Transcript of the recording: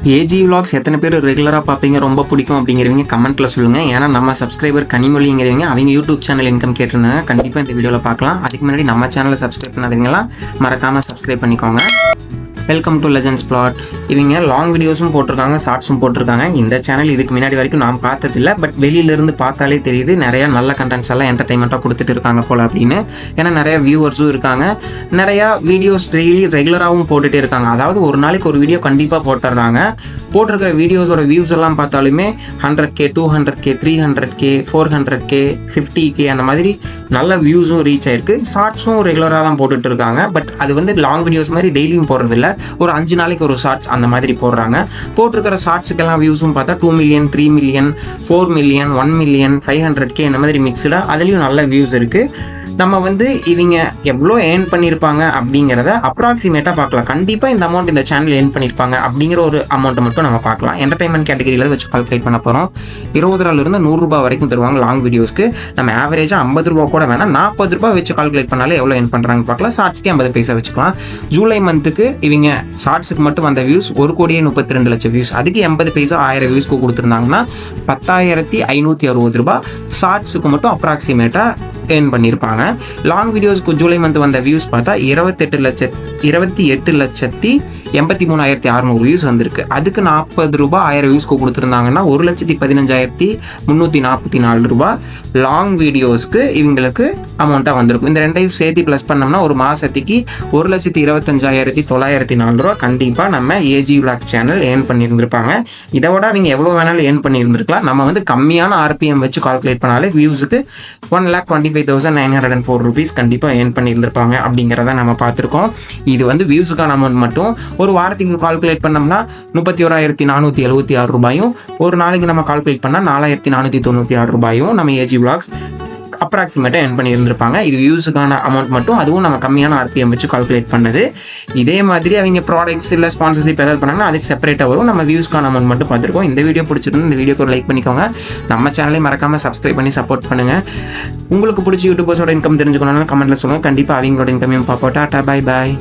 AG vlogs எத்தனை பேர் ரெகுலராக பார்ப்பீங்க, ரொம்ப பிடிக்கும் அப்படிங்கிறவங்க கமெண்ட்டில் சொல்லுங்கள். ஏன்னா நம்ம சப்ஸ்கிரைபர் கனிமொழிங்கிறவங்க அவங்க யூடியூப் சேனல் இன்கம் கேட்டிருந்தாங்க. கண்டிப்பாக இந்த வீடியோவில் பார்க்கலாம். அதுக்கு முன்னாடி நம்ம சேனலை சப்ஸ்கிரைப் பண்ணாதீங்களா, மறக்காமல் சப்ஸ்கிரைப் பண்ணிக்கோங்க. Welcome to legends plot. இவங்க லாங் வீடியோஸும் போட்டிருக்காங்க, ஷார்ட்ஸும் போட்டிருக்காங்க. இந்த சேனல் இதுக்கு முன்னாடி வரைக்கும் நான் பார்த்ததில்லை. பட் வெளியிலேருந்து பார்த்தாலே தெரியுது நிறையா நல்ல கண்டென்ட்ஸ் எல்லாம் என்டர்டைன்மெண்ட்டாக கொடுத்துட்டு இருக்காங்க போல் அப்படின்னு. ஏன்னா நிறையா வியூவர்ஸும் இருக்காங்க, நிறையா வீடியோஸ் டெய்லி ரெகுலராகவும் போட்டுகிட்டே இருக்காங்க. அதாவது ஒரு நாளைக்கு ஒரு வீடியோ கண்டிப்பாக போட்டுடுறாங்க. போட்டிருக்கிற வீடியோஸோட வியூஸ் எல்லாம் பார்த்தாலுமே 100K 200K 300K 400K 50K அந்த மாதிரி நல்ல வியூஸும் ரீச் ஆயிருக்கு. ஷார்ட்ஸும் ரெகுலராக தான் போட்டுட்டு இருக்காங்க. பட் அது வந்து லாங் வீடியோஸ் மாதிரி டெய்லியும் போடுறதில்ல, ஒரு 5 நாளைக்கு ஒரு ஷார்ட்ஸ் அந்த மாதிரி போடுறாங்க. போட்டிருக்கிற ஷார்ட்ஸுக்கெல்லாம் வியூஸும் பார்த்தா 2 million 3 million 4 million 1 million 500K இந்த மாதிரி மிக்ஸ்டாக அதுலேயும் நல்ல வியூஸ் இருக்குது. நம்ம வந்து இவங்க எவ்வளோ ஏர்ன் பண்ணியிருப்பாங்க அப்படிங்கிறத அப்ராக்சிமேட்டாக பார்க்கலாம். கண்டிப்பாக இந்த அமௌண்ட் இந்த சேனல் ஏர்ன் பண்ணியிருப்பாங்க அப்படிங்கிற ஒரு அமௌண்ட்டை மட்டும் நம்ம பார்க்கலாம். என்டர்டைன்மெண்ட் கேட்டகரியில் வச்சு கால்குலேட் பண்ண போகிறோம். 20 ரூபாயிலிருந்து 100 ரூபாய் வரைக்கும் தருவாங்க லாங் வீடியோஸ்க்கு. நம்ம ஆவரேஜாக 50 ரூபா கூட வேணால் 40 ரூபாய் வச்சு கால்குலேட் பண்ணாலே எவ்வளோ ஏர்ன் பண்ணுறாங்க பார்க்கலாம். ஷார்ட்ஸ்க்கு 50 பைசா வச்சுக்கலாம். ஜூலை மந்த்துக்கு இவங்க ஷார்ட்ஸுக்கு மட்டும் வந்த வியூஸ் 1,32,00,000 வியூஸ். அதுக்கு 80 பைசா 1000 வியூஸ்க்கு கொடுத்துருந்தாங்கன்னா 10,560 ரூபாய் ஷார்ட்ஸுக்கு மட்டும் அப்ராக்சிமேட்டாக ஏர்ன் பண்ணியிருப்பாங்க. லாங் வீடியோஸ்க்கு ஜூலை மந்த் வந்த வியூஸ் பார்த்தா 28,83,600 வியூஸ் வந்திருக்கு. அதுக்கு 40 ரூபாய் 1000 வியூஸ்க்கு கொடுத்துருந்தாங்கன்னா 1,15,344 ரூபாய் லாங் வீடியோஸ்க்கு இவங்களுக்கு அமௌண்ட்டாக வந்திருக்கும். இந்த ரெண்டையும் சேர்த்து ப்ளஸ் பண்ணோம்னா ஒரு மாதத்துக்கு 1,25,904 ரூபா கண்டிப்பாக நம்ம ஏஜி விலாக் சேனல் ஏர்ன் பண்ணியிருந்திருப்பாங்க. இதை விட அவங்க எவ்வளோ வேணாலும் ஏர்ன் பண்ணியிருந்திருக்கலாம். நம்ம வந்து கம்மியான ஆர்பிஎம் வச்சு கால்குலேட் பண்ணாலே வியூஸுக்கு 1,25,904 ரூபீஸ் கண்டிப்பாக ஏர்ன் பண்ணியிருந்திருப்பாங்க அப்படிங்கிறத நம்ம பார்த்துருக்கோம். இது வந்து வியூஸுக்கான அமௌண்ட் மட்டும். ஒரு வாரத்துக்கு கால்குலேட் பண்ணோம்னா 31,476 ரூபாயும், ஒரு நாளைக்கு நம்ம கால்குலேட் பண்ணால் 4,496 ரூபாயும் நம்ம ஏஜி விலாக்ஸ் அப்ராக்சிமேட்டாக ஏர்ன் பண்ணியிருந்திருப்பாங்க. இது வியூஸுக்கான அமௌண்ட் மட்டும், அதுவும் நம்ம கம்மியான ஆர்பிஎம் வச்சு கால்குலேட் பண்ணது. இதே மாதிரி அவங்க ப்ராடக்ட்ஸ் இல்லை ஸ்பான்சர்ஷிப் ஏதாவது பண்ணாங்கன்னா அதுக்கு செப்பரேட்டாக வரும். நம்ம வியூஸ்க்கான அமௌண்ட் மட்டும் பார்த்துருக்கோம். இந்த வீடியோ பிடிச்சிருந்து இந்த வீடியோக்கு ஒரு லைக் பண்ணிக்கோங்க. நம்ம சேனலை மறக்காமல் சப்ஸ்கிரைப் பண்ணி சப்போர்ட் பண்ணுங்கள். உங்களுக்கு பிடிச்ச யூடியூபர்ஸோட இன்கம் தெரிஞ்சுக்கணும்னா கமெண்ட்டில் சொல்லுங்கள். கண்டிப்பாக அவங்களோட இன்கமையும் பார்ப்போம். Tata, bye bye.